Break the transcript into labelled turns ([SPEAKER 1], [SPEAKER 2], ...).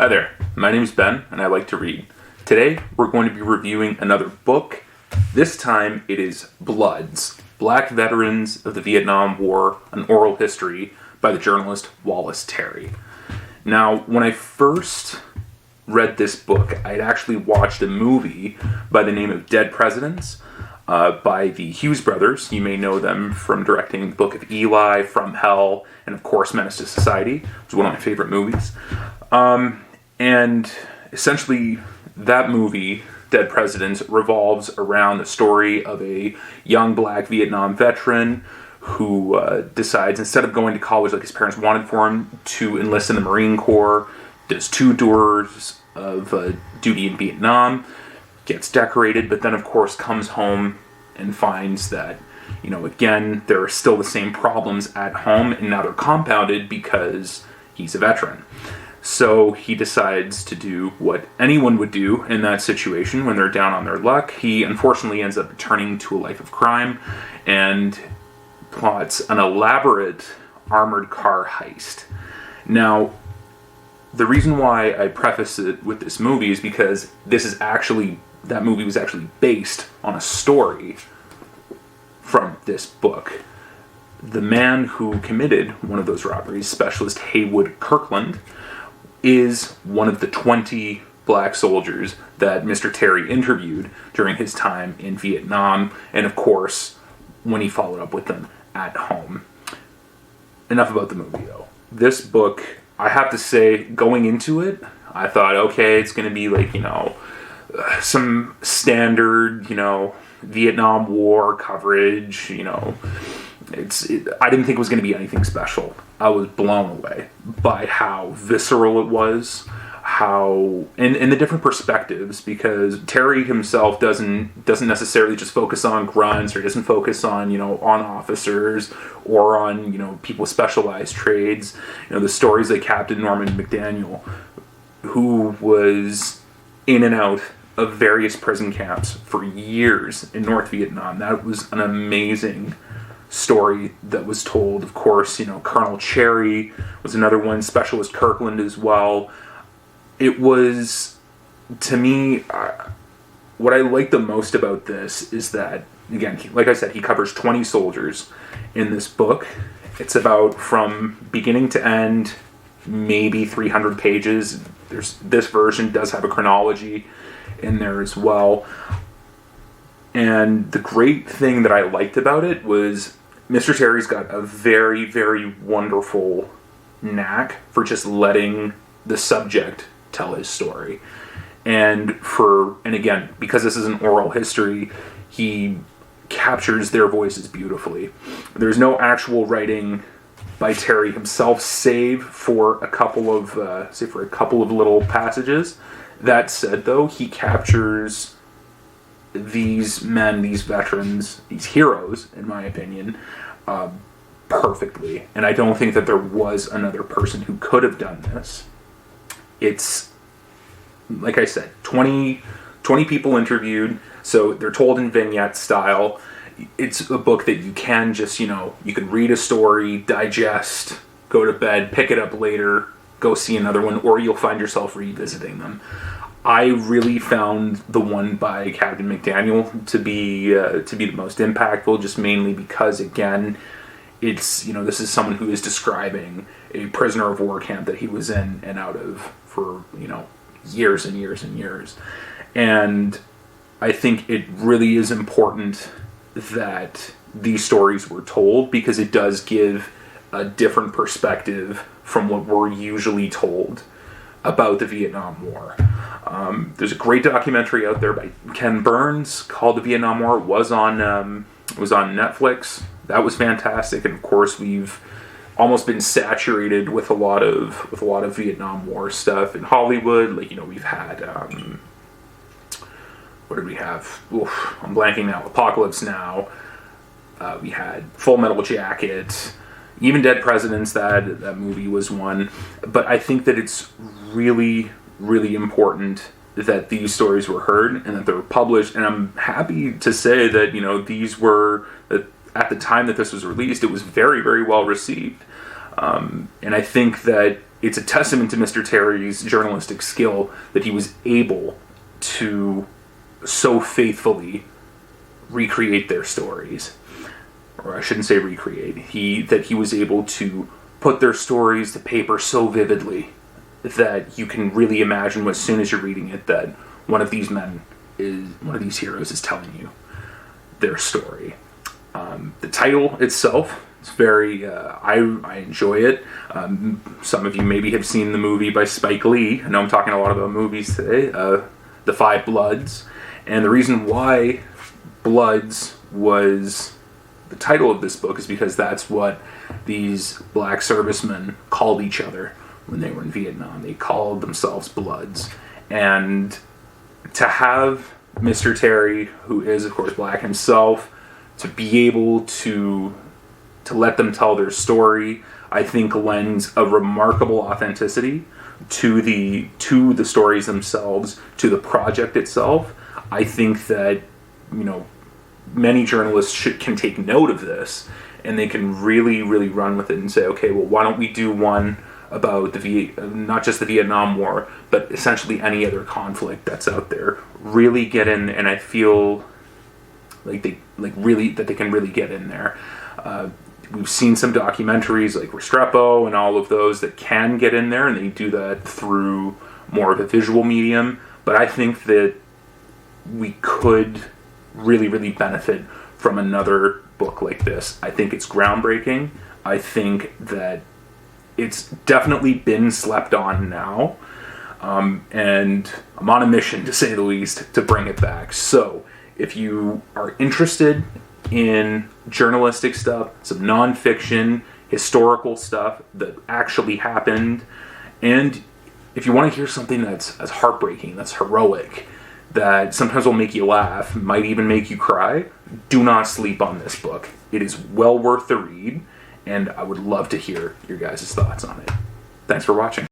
[SPEAKER 1] Hi there, my name is Ben and I like to read. Today we're going to be reviewing another book. This time it is Bloods, Black Veterans of the Vietnam War, An Oral History by the journalist Wallace Terry. Now, when I first read this book, I'd actually watched a movie by the name of Dead Presidents by the Hughes brothers. You may know them from directing the Book of Eli, From Hell, and of course Menace to Society. It was one of my favorite movies. And essentially, that movie, Dead Presidents, revolves around the story of a young black Vietnam veteran who decides, instead of going to college like his parents wanted for him, to enlist in the Marine Corps, does 2 tours of duty in Vietnam, gets decorated, but then, of course, comes home and finds that, again, there are still the same problems at home, and now they're compounded because he's a veteran. So he decides to do what anyone would do in that situation when they're down on their luck. He unfortunately ends up returning to a life of crime and plots an elaborate armored car heist. Now, the reason why I preface it with this movie is because that movie was actually based on a story from this book. The man who committed one of those robberies, Specialist Haywood Kirkland, is one of the 20 black soldiers that Mr. Terry interviewed during his time in Vietnam, and of course, when he followed up with them at home. Enough about the movie, though. This book, I have to say, going into it, I thought, okay, it's going to be like, some standard, Vietnam War coverage, I didn't think it was going to be anything special. I was blown away by how visceral it was, and the different perspectives, because Terry himself doesn't necessarily just focus on grunts, or doesn't focus on, on officers, or on, people with specialized trades. The stories like Captain Norman McDaniel, who was in and out of various prison camps for years in North Vietnam. That was an amazing story that was told. Of course, Colonel Cherry was another one, Specialist Kirkland as well. It was, to me, what I like the most about this is that, again, like I said, he covers 20 soldiers in this book. It's about, from beginning to end, maybe 300 pages. This version does have a chronology in there as well. And the great thing that I liked about it was Mr. Terry's got a very, very wonderful knack for just letting the subject tell his story. And again, because this is an oral history, he captures their voices beautifully. There's no actual writing by Terry himself, save for a couple of little passages. That said, though, he captures these men, these veterans, these heroes, in my opinion, perfectly. And I don't think that there was another person who could have done this. It's, like I said, 20 people interviewed, so they're told in vignette style. It's a book that you can just, you can read a story, digest, go to bed, pick it up later, go see another one, or you'll find yourself revisiting them. I really found the one by Captain McDaniel to be the most impactful, just mainly because, again, it's, this is someone who is describing a prisoner of war camp that he was in and out of for, years and years and years. And I think it really is important that these stories were told, because it does give a different perspective from what we're usually told about the Vietnam War. There's a great documentary out there by Ken Burns called The Vietnam War. It was on Netflix. That was fantastic, and of course we've almost been saturated with a lot of Vietnam War stuff in Hollywood. Like, we've had what did we have? Oof, I'm blanking now. Apocalypse Now. We had Full Metal Jacket. Even Dead Presidents, that movie was one. But I think that it's really, really important that these stories were heard and that they were published. And I'm happy to say that, these were, at the time that this was released, it was very, very well received. And I think that it's a testament to Mr. Terry's journalistic skill that he was able to so faithfully recreate their stories. Or I shouldn't say recreate. That he was able to put their stories to paper so vividly that you can really imagine as soon as you're reading it that one of these heroes is telling you their story. The title itself is very, I enjoy it. Some of you maybe have seen the movie by Spike Lee. I know I'm talking a lot about movies today. The Five Bloods. And the reason why Bloods was the title of this book is because that's what these black servicemen called each other when they were in Vietnam. They called themselves Bloods. And to have Mr. Terry, who is of course black himself, to be able to let them tell their story, I think lends a remarkable authenticity to the stories themselves, to the project itself. I think that, many journalists can take note of this, and they can really, really run with it and say, okay, well, why don't we do one about not just the Vietnam War, but essentially any other conflict that's out there. Really get in, and I feel like they can really get in there. We've seen some documentaries like Restrepo and all of those that can get in there, and they do that through more of a visual medium. But I think that we could really, really benefit from another book like this. I think it's groundbreaking. I think that it's definitely been slept on now. And I'm on a mission, to say the least, to bring it back. So if you are interested in journalistic stuff, some nonfiction, historical stuff that actually happened, and if you want to hear something that's heartbreaking, that's heroic, that sometimes will make you laugh, might even make you cry, do not sleep on this book. It is well worth the read, and I would love to hear your guys' thoughts on it. Thanks for watching.